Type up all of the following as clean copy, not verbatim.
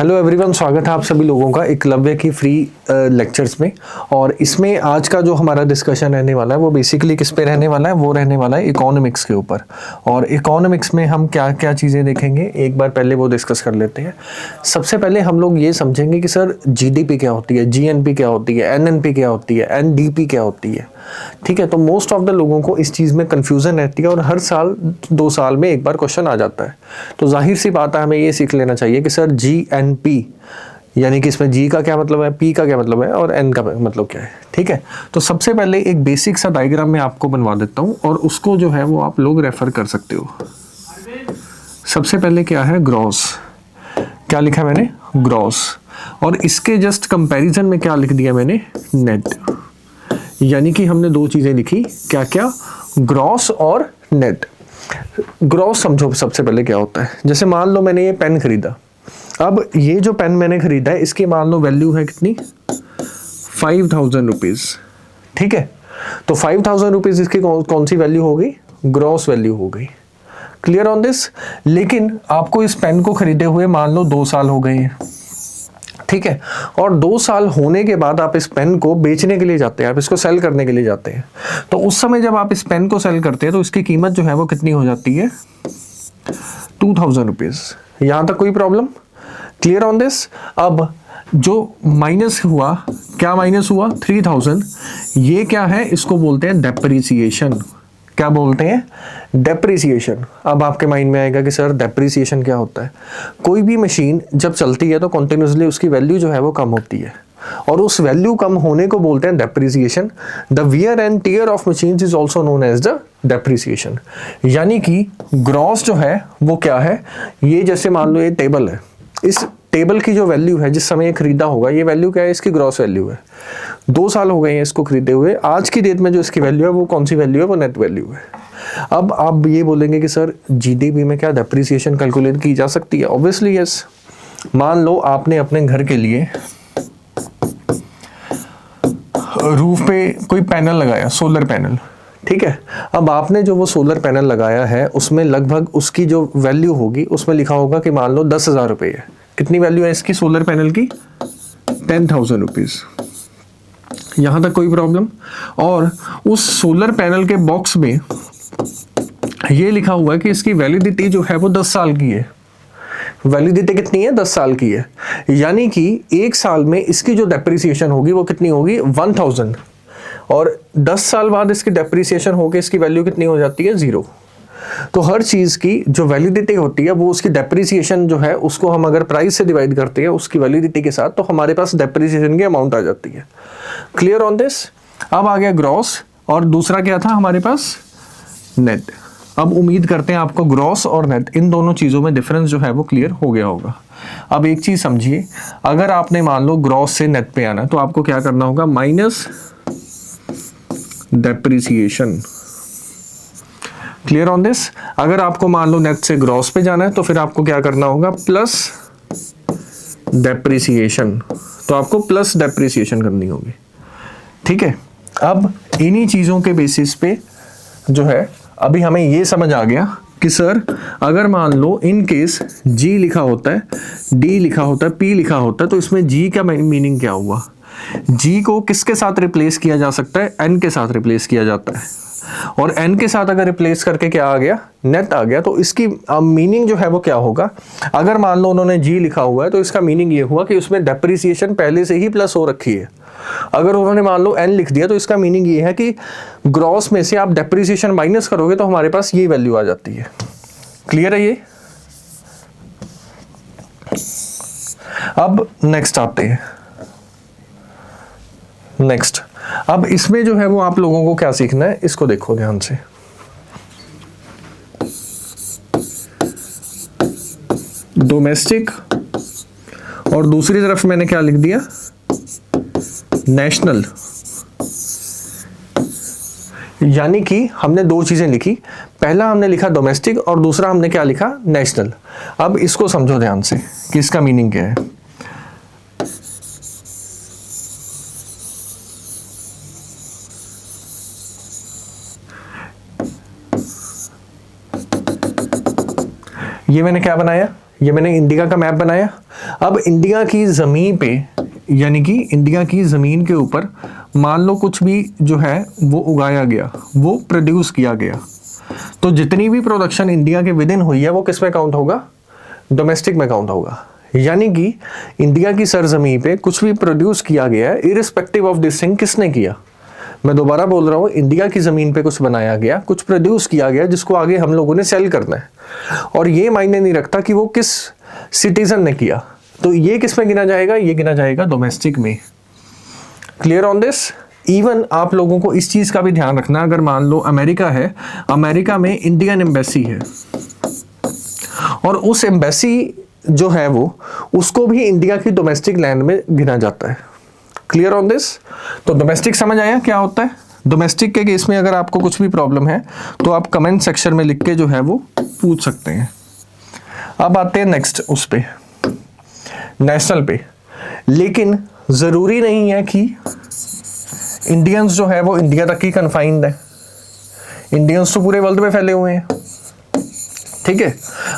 Hello everyone, स्वागत है आप सभी लोगों का एकलव्य की फ्री लेक्चर्स में। और इसमें आज का जो हमारा डिस्कशन रहने वाला है वो बेसिकली किस पे रहने वाला है, वो रहने वाला है इकोनॉमिक्स के ऊपर। और इकोनॉमिक्स में हम क्या क्या चीज़ें देखेंगे, एक बार पहले वो डिस्कस कर लेते हैं। सबसे पहले हम लोग ये समझेंगे कि सर जीडीपी क्या होती है, जीएनपी क्या होती है, एनएनपी क्या होती है, एनडीपी क्या होती है। ठीक है, तो मोस्ट ऑफ द लोगों को इस चीज़ में कन्फ्यूज़न रहती है और हर साल 2 साल में एक बार क्वेश्चन आ जाता है। तो जाहिर सी बात है, हमें ये सीख लेना चाहिए कि सर जीएनपी यानी कि इसमें जी का क्या मतलब है, पी का क्या मतलब है और एन का मतलब क्या है। ठीक है, तो सबसे पहले एक बेसिक सा डायग्राम मैं आपको बनवा देता हूँ और उसको जो है वो आप लोग रेफर कर सकते हो। सबसे पहले क्या है, ग्रॉस। क्या लिखा मैंने, ग्रॉस। और इसके जस्ट कंपैरिजन में क्या लिख दिया मैंने, नेट। यानी कि हमने दो चीजें लिखी, क्या क्या, ग्रॉस और नेट। ग्रॉस समझो सबसे पहले क्या होता है। जैसे मान लो मैंने ये पेन खरीदा, अब ये जो पेन मैंने खरीदा है इसकी मान लो वैल्यू है कितनी, 5000 रुपीज। ठीक है, तो 5000 रुपीज इसकी कौन सी वैल्यू हो गई, ग्रॉस वैल्यू हो गई। Clear on this. लेकिन आपको इस पेन को खरीदे हुए मान लो 2 साल हो गए हैं। ठीक है, और 2 साल होने के बाद आप इस पेन को बेचने के लिए जाते हैं, आप इसको सेल करने के लिए जाते हैं। तो उस समय जब आप इस पेन को सेल करते हैं तो इसकी कीमत जो है वो कितनी हो जाती है, 2000 रुपीज। यहां तक कोई प्रॉब्लम, क्लियर ऑन दिस। अब जो माइनस हुआ, क्या माइनस हुआ, 3000। ये क्या है, इसको बोलते हैं डेप्रिसिएशन। क्या बोलते हैं, डेप्रिसिएशन। अब आपके माइंड में आएगा कि सर डेप्रिसिएशन क्या होता है। कोई भी मशीन जब चलती है तो कॉन्टिन्यूसली उसकी वैल्यू जो है वो कम होती है और उस वैल्यू कम होने को बोलते हैं depreciation. The wear and tear of machines is also known as the depreciation. यानी कि ग्रॉस जो है वो क्या है, ये जैसे मान लो ये टेबल है, इस टेबल की जो वैल्यू है जिस समय ये खरीदा होगा, ये वैल्यू क्या है, इसकी ग्रॉस वैल्यू है। 2 साल हो गए हैं इसको खरीदे हुए, आज की डेट में जो इसकी वैल्यू है वो कौन सी वैल्यू है, वो नेट वैल्यू है। अब आप ये बोलेंगे कि सर जीडीपी में क्या डेप्रिसिएशन कैलकुलेट की जा सकती है, ऑब्वियसली यस। मान लो आपने अपने घर के लिए रूफ पे कोई पैनल लगाया, सोलर पैनल। ठीक है, अब आपने जो वो सोलर पैनल लगाया है उसमें लगभग उसकी जो वैल्यू होगी उसमें लिखा होगा कि मान लो 10,000 रुपये है। कितनी वैल्यू है इसकी सोलर पैनल की, 10,000 रुपीज। यहां तक कोई प्रॉब्लम। और उस सोलर पैनल के बॉक्स में ये लिखा हुआ है कि इसकी वैलिडिटी जो है वो 10 साल की है। वैलिडिटी कितनी है, 10 साल की है। यानी कि 1 साल में इसकी जो डेप्रिसिएशन होगी वो कितनी होगी, 1000। और 10 साल बाद इसकी डेप्रिसिएशन होकर इसकी वैल्यू कितनी हो जाती है, 0। तो हर चीज की जो वैलिडिटी होती है वो उसकी डेप्रिसिएशन जो है उसको हम अगर प्राइस से डिवाइड करते हैं उसकी वैलिडिटी के साथ, तो हमारे पास डेप्रिसिएशन की अमाउंट आ जाती है। Clear on this. अब आ गया ग्रॉस और दूसरा क्या था हमारे पास, नेट। अब उम्मीद करते हैं आपको ग्रॉस और नेट इन दोनों चीजों में डिफरेंस जो है वो क्लियर हो गया होगा। अब एक चीज समझिए, अगर आपने मान लो ग्रॉस से नेट पे आना तो आपको क्या करना होगा, minus depreciation. Clear on this. अगर आपको मान लो नेट से ग्रॉस पे जाना है तो फिर आपको क्या करना होगा, प्लस डेप्रिसिएशन। तो आपको प्लस डेप्रिसिएशन करनी होगी। ठीक है, अब इन्हीं चीजों के बेसिस पे जो है अभी हमें ये समझ आ गया कि सर अगर मान लो इन केस जी लिखा होता है, डी लिखा होता है, पी लिखा होता है, तो इसमें जी का मीनिंग क्या हुआ। जी को किसके साथ रिप्लेस किया जा सकता है, एन के साथ रिप्लेस किया जाता है। और एन के साथ अगर रिप्लेस करके क्या आ गया, नेट आ गया। तो इसकी मीनिंग जो है वो क्या होगा, अगर मान लो उन्होंने जी लिखा हुआ है तो इसका मीनिंग ये हुआ कि उसमें डेप्रिसिएशन पहले से ही प्लस हो रखी है। अगर उन्होंने मान लो एन लिख दिया तो इसका मीनिंग ये है कि ग्रॉस में से आप डेप्रिसिएशन माइनस करोगे तो हमारे पास ये वैल्यू आ जाती है। क्लियर है ये। अब नेक्स्ट आते हैं, नेक्स्ट। अब इसमें जो है वो आप लोगों को क्या सीखना है, इसको देखो ध्यान से। डोमेस्टिक और दूसरी तरफ मैंने क्या लिख दिया, नेशनल। यानी कि हमने दो चीजें लिखी, पहला हमने लिखा डोमेस्टिक और दूसरा हमने क्या लिखा, नेशनल। अब इसको समझो ध्यान से कि इसका मीनिंग क्या है। ये मैंने क्या बनाया, ये मैंने इंडिया का मैप बनाया। अब इंडिया की ज़मीन पे, यानी कि इंडिया की ज़मीन के ऊपर मान लो कुछ भी जो है वो उगाया गया, वो प्रोड्यूस किया गया, तो जितनी भी प्रोडक्शन इंडिया के विद इन हुई है वो किस में काउंट होगा? डोमेस्टिक में काउंट होगा। यानी कि इंडिया की सरजमीन पे कुछ भी प्रोड्यूस किया गया है, इरिस्पेक्टिव ऑफ दिस थिंग किसने किया। मैं दोबारा बोल रहा हूँ, इंडिया की ज़मीन पे कुछ बनाया गया, कुछ प्रोड्यूस किया गया जिसको आगे हम लोगों ने सेल करना है, और ये मायने नहीं रखता कि वो किस सिटीजन ने किया, तो ये किस में गिना जाएगा? ये गिना जाएगा डोमेस्टिक में। Clear on this? इवन आप लोगों को इस चीज़ का भी ध्यान रखना, अगर मान लो अमेरिका है, अमेरिका में इंडियन एम्बेसी है, और उस एम्बेसी जो है वो, उसको भी इंडिया की डोमेस्टिक लैंड में गिना जाता है। Clear on this? तो डोमेस्टिक समझ आया क्या होता है? डोमेस्टिक के केस में अगर आपको कुछ भी प्रॉब्लम है तो आप कमेंट सेक्शन में लिख के जो है वो पूछ सकते हैं। अब आते हैं नेक्स्ट उस पे, नेशनल पे। लेकिन ज़रूरी नहीं है कि इंडियंस जो है वो इंडिया तक ही कन्फाइंड है, इंडियंस तो पूरे वर्ल्ड में फैले हुए हैं। ठीक है,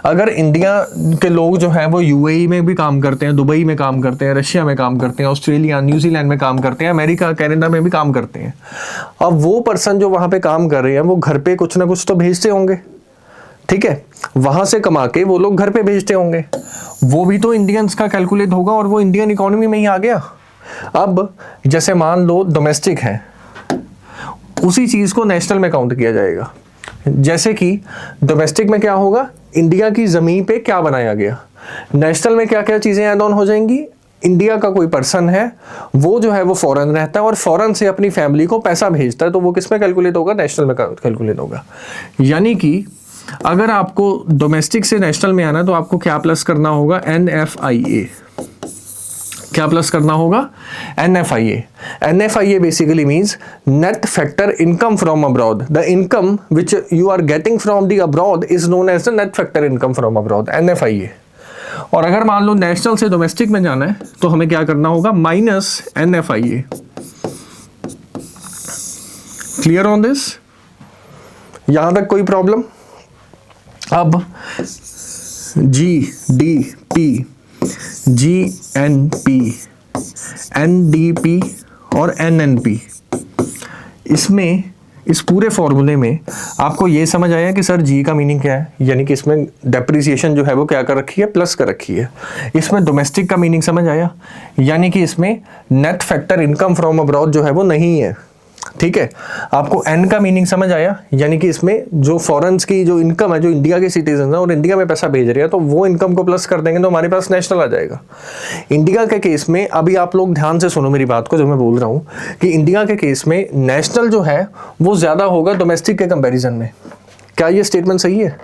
अगर इंडिया के लोग जो हैं वो यूएई में भी काम करते हैं, दुबई में काम करते हैं, रशिया में काम करते हैं, ऑस्ट्रेलिया, न्यूजीलैंड में काम करते हैं, अमेरिका, कनाडा में भी काम करते हैं, अब वो पर्सन जो वहाँ पे काम कर रहे हैं वो घर पे कुछ ना कुछ तो भेजते होंगे। ठीक है, वहाँ से कमा के वो लोग घर पे भेजते होंगे, वो भी तो इंडियंस का कैलकुलेट होगा और वो इंडियन इकोनॉमी में ही आ गया। अब जैसे मान लो डोमेस्टिक है, उसी चीज़ को नेशनल में काउंट किया जाएगा। जैसे कि डोमेस्टिक में क्या होगा? इंडिया की ज़मीन पे क्या बनाया गया। नेशनल में क्या क्या चीज़ें ऐड ऑन हो जाएंगी? इंडिया का कोई पर्सन है, वो जो है वो फॉरेन रहता है और फॉरेन से अपनी फैमिली को पैसा भेजता है, तो वो किस में कैलकुलेट होगा? नेशनल में कैलकुलेट होगा। यानी कि अगर आपको डोमेस्टिक से नेशनल में आना है तो आपको क्या प्लस करना होगा? NFIA। क्या प्लस करना होगा? NFIA। NFIA basically means net factor income from abroad. The income which you are getting from the abroad is known as the net factor income from abroad, NFIA। और अगर मान लो national से domestic में जाना है तो हमें क्या करना होगा? Minus NFIA। Clear on this? यहां तक कोई प्रॉब्लम? अब GDP, GNP, NDP और NNP, इसमें इस पूरे फॉर्मूले में आपको ये समझ आया कि सर जी का मीनिंग क्या है, यानी कि इसमें डेप्रिसिएशन जो है वो क्या कर रखी है? प्लस कर रखी है। इसमें डोमेस्टिक का मीनिंग समझ आया, यानी कि इसमें net factor income from abroad जो है वो नहीं है। ठीक है, आपको एन का मीनिंग समझ आया, यानी कि इसमें जो फॉरेन्स की जो इनकम है, जो इंडिया के सिटीजन है और इंडिया में पैसा भेज रहे हैं, तो वो इनकम को प्लस कर देंगे तो हमारे पास नेशनल आ जाएगा। इंडिया के केस में अभी आप लोग ध्यान से सुनो मेरी बात को, जो मैं बोल रहा हूँ कि इंडिया के केस में नेशनल जो है वो ज़्यादा होगा डोमेस्टिक के कंपेरिजन में। क्या ये स्टेटमेंट सही है?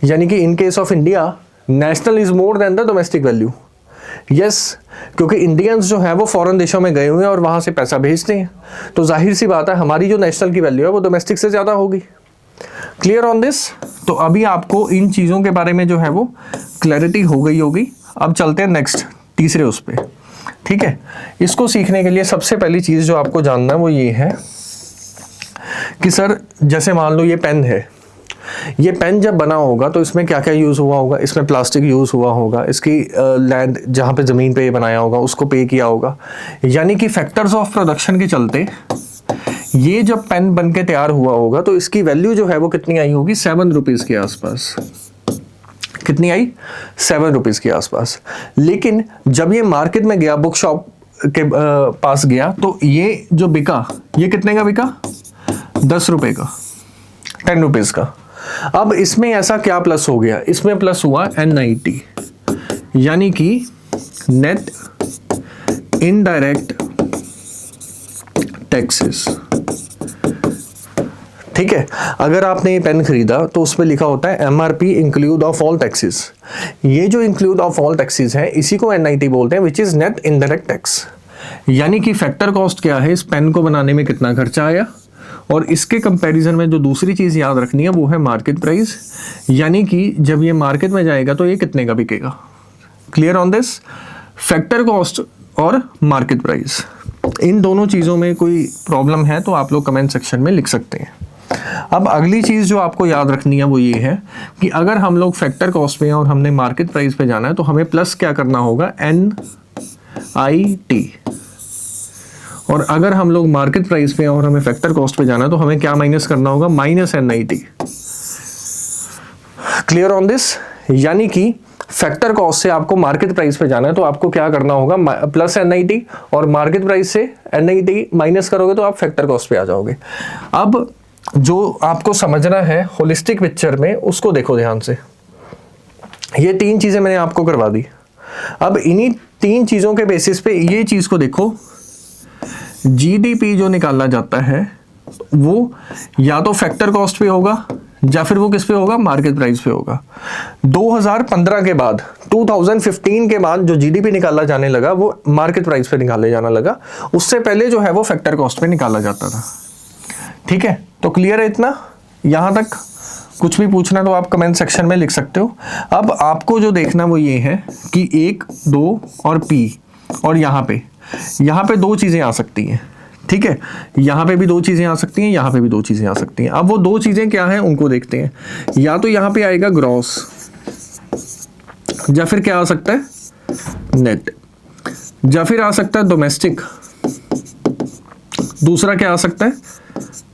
यानी कि in case of India national is more than the domestic value. Yes, क्योंकि इंडियंस जो है वो फॉरेन देशों में गए हुए हैं और वहाँ से पैसा भेजते हैं, तो जाहिर सी बात है हमारी जो नेशनल की वैल्यू है वो डोमेस्टिक से ज़्यादा होगी। Clear on this? तो अभी आपको इन चीज़ों के बारे में जो है वो क्लैरिटी हो गई होगी। अब चलते हैं नेक्स्ट, तीसरे उस पर। ठीक है, इसको सीखने के लिए सबसे पहली चीज़ जो आपको जानना है वो ये है कि सर जैसे मान लो ये पेन है, ये पेन जब बना होगा तो इसमें क्या क्या यूज़ हुआ होगा? इसमें प्लास्टिक यूज़ हुआ होगा, इसकी लैंड जहाँ पे ज़मीन पे ये बनाया होगा उसको पे किया होगा, यानी कि फैक्टर्स ऑफ प्रोडक्शन के चलते ये जब पेन बन के तैयार हुआ होगा तो इसकी वैल्यू जो है वो कितनी आई होगी? 7 रुपीज़ के आसपास। कितनी आई? 7 रुपीज़ के आसपास। लेकिन जब ये मार्केट में गया, बुक शॉप के पास गया, तो ये जो बिका, ये कितने का बिका? 10 रुपये का, 10 रुपीज़ का। अब इसमें ऐसा क्या प्लस हो गया? इसमें प्लस हुआ NIT, यानी कि नेट इनडायरेक्ट टैक्सेस। ठीक है, अगर आपने ये पेन खरीदा तो उसमें लिखा होता है MRP include of all taxes. ये जो इंक्लूड ऑफ ऑल टैक्सेस है इसी को NIT बोलते हैं, which is net indirect tax. यानी कि फैक्टर कॉस्ट क्या है, इस पेन को बनाने में कितना खर्चा आया, और इसके कंपैरिजन में जो दूसरी चीज़ याद रखनी है वो है मार्केट प्राइस, यानी कि जब ये मार्केट में जाएगा तो ये कितने का बिकेगा। Clear on this? Factor cost और मार्केट प्राइस, इन दोनों चीज़ों में कोई प्रॉब्लम है तो आप लोग कमेंट सेक्शन में लिख सकते हैं। अब अगली चीज़ जो आपको याद रखनी है वो ये है कि अगर हम लोग फैक्टर कॉस्ट पे हैं और हमने मार्केट प्राइस पे जाना है तो हमें प्लस क्या करना होगा, NIT। और अगर हम लोग मार्केट प्राइस पे हैं और हमें फैक्टर कॉस्ट पे जाना है तो हमें क्या माइनस करना होगा, -NIT। Clear on this? यानी कि फैक्टर कॉस्ट से आपको मार्केट प्राइस पे जाना है तो आपको क्या करना होगा, प्लस NIT, और मार्केट प्राइस से NIT माइनस करोगे तो आप फैक्टर कॉस्ट पे आ जाओगे। अब जो आपको समझना है होलिस्टिक पिक्चर में उसको देखो ध्यान से। ये 3 चीजें मैंने आपको करवा दी। अब इन्हीं 3 चीजों के बेसिस पे ये चीज को देखो, GDP जो निकाला जाता है वो या तो फैक्टर कॉस्ट पे होगा या फिर वो किस पे होगा, मार्केट प्राइस पे होगा। 2015 के बाद, 2015 के बाद जो GDP निकाला जाने लगा वो मार्केट प्राइस पे निकाले जाना लगा। उससे पहले जो है वो फैक्टर कॉस्ट पे निकाला जाता था। ठीक है, तो क्लियर है इतना? यहां तक कुछ भी पूछना तो आप कमेंट सेक्शन में लिख सकते हो। अब आपको जो देखना वो ये है कि 1, 2 और P, और यहाँ पे 2 चीजें आ सकती हैं। ठीक है, यहाँ पे भी 2 चीजें आ सकती हैं, यहाँ पे भी 2 चीजें आ सकती हैं। अब वो 2 चीजें क्या हैं उनको देखते हैं। या तो यहाँ पे आएगा ग्रॉस, या फिर क्या आ सकता है, नेट, या फिर आ सकता है डोमेस्टिक, दूसरा क्या आ सकता है,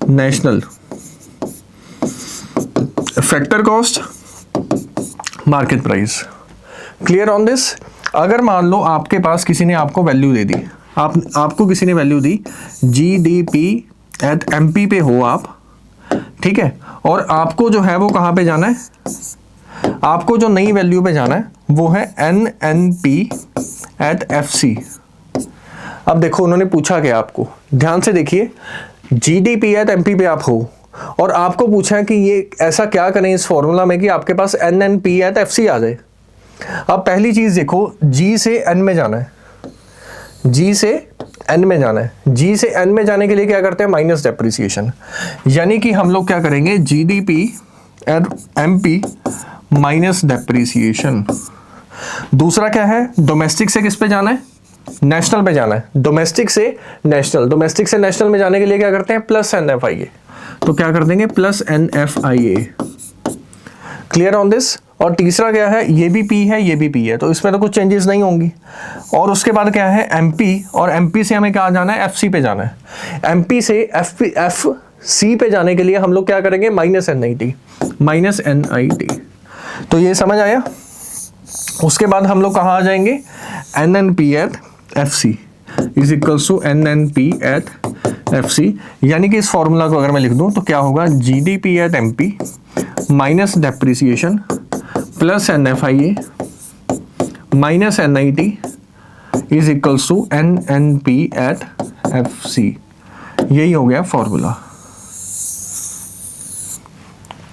national. Factor cost, market price. Clear on this? अगर मान लो आपके पास किसी ने आपको वैल्यू दे दी, आपको किसी ने value the GDP at MP पे हो आप, ठीक है, और आपको जो है वो कहाँ पे जाना है, आपको जो नई वैल्यू पे जाना है वो है NNP एट FC। अब देखो उन्होंने पूछा क्या आपको, ध्यान से देखिए, GDP एट MP पे आप हो और आपको पूछा है कि ये ऐसा क्या करें इस फॉर्मूला में कि आपके पास NNP एट FC आ जाए। अब पहली चीज देखो, G से N में जाना है, G से N में जाना है। G से N में जाने के लिए क्या करते हैं, माइनस डेप्रिसिएशन। यानी कि हम लोग क्या करेंगे, GDP at MP minus depreciation. दूसरा क्या है, डोमेस्टिक से किस पे जाना है, नेशनल पे जाना है। डोमेस्टिक से नेशनल, डोमेस्टिक से नेशनल में जाने के लिए क्या करते हैं, प्लस NFIA। तो क्या कर देंगे, plus NFIA। Clear on this? और तीसरा क्या है, ये भी P है, ये भी P है, तो इसमें तो कुछ चेंजेस नहीं होंगी। और उसके बाद क्या है, MP, और MP से हमें कहाँ जाना है, FC पे जाना है। MP से FC पे जाने के लिए हम लोग क्या करेंगे, -NIT, -NIT। तो ये समझ आया? उसके बाद हम लोग कहाँ आ जाएंगे, NNP at FC is equals to NNP at FC। यानी कि इस फॉर्मूला को अगर मैं लिख दूं तो क्या होगा, GDP at MP minus depreciation plus NFIA minus NIT is equals to NNP at FC। यही हो गया फॉर्मूला।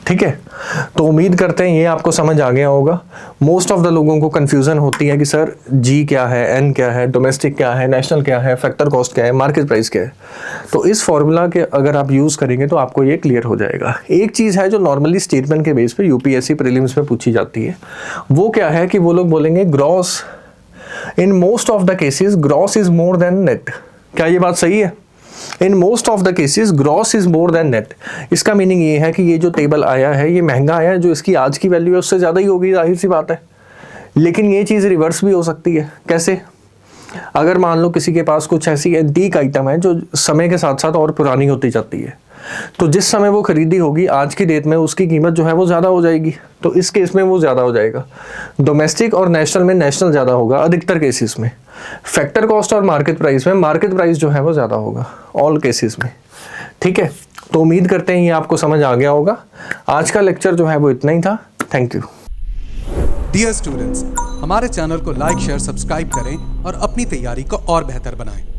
ठीक है, तो उम्मीद करते हैं ये आपको समझ आ गया होगा। मोस्ट ऑफ द लोगों को कंफ्यूजन होती है कि सर G क्या है, N क्या है, डोमेस्टिक क्या है, नेशनल क्या है, फैक्टर कॉस्ट क्या है, मार्केट प्राइस क्या है। तो इस फॉर्मूला के अगर आप यूज़ करेंगे तो आपको ये क्लियर हो जाएगा। एक चीज़ है जो नॉर्मली स्टेटमेंट के बेस पे UPSC प्रीलिम्स में पूछी जाती है, वो क्या है कि वो लोग बोलेंगे gross, in most of the cases gross is more than net. क्या ये बात सही है? In most of the cases gross is more than net. इसका मीनिंग ये है कि ये जो टेबल आया है ये महंगा आया है, जो इसकी आज की वैल्यू है उससे ज़्यादा ही होगी, जाहिर सी बात है। लेकिन ये चीज़ रिवर्स भी हो सकती है। कैसे? अगर मान लो किसी के पास कुछ ऐसी एंटीक आइटम है जो समय के साथ साथ और पुरानी होती जाती है, तो जिस समय वो खरीदी होगी आज की डेट में उसकी कीमत जो है वो ज़्यादा हो जाएगी, तो इस केस में वो ज़्यादा हो जाएगा। डोमेस्टिक और नेशनल में नेशनल ज़्यादा होगा अधिकतर केसेस में। फैक्टर कॉस्ट और मार्केट प्राइस में मार्केट प्राइस जो है वो ज़्यादा होगा ऑल केसेस में। ठीक है, तो उम्मीद करते हैं ये आपको समझ आ गया होगा। आज का लेक्चर जो है वो इतना ही था। Thank you. डियर स्टूडेंट्स, हमारे चैनल को लाइक, शेयर, सब्सक्राइब करें और अपनी तैयारी को और बेहतर बनाएं।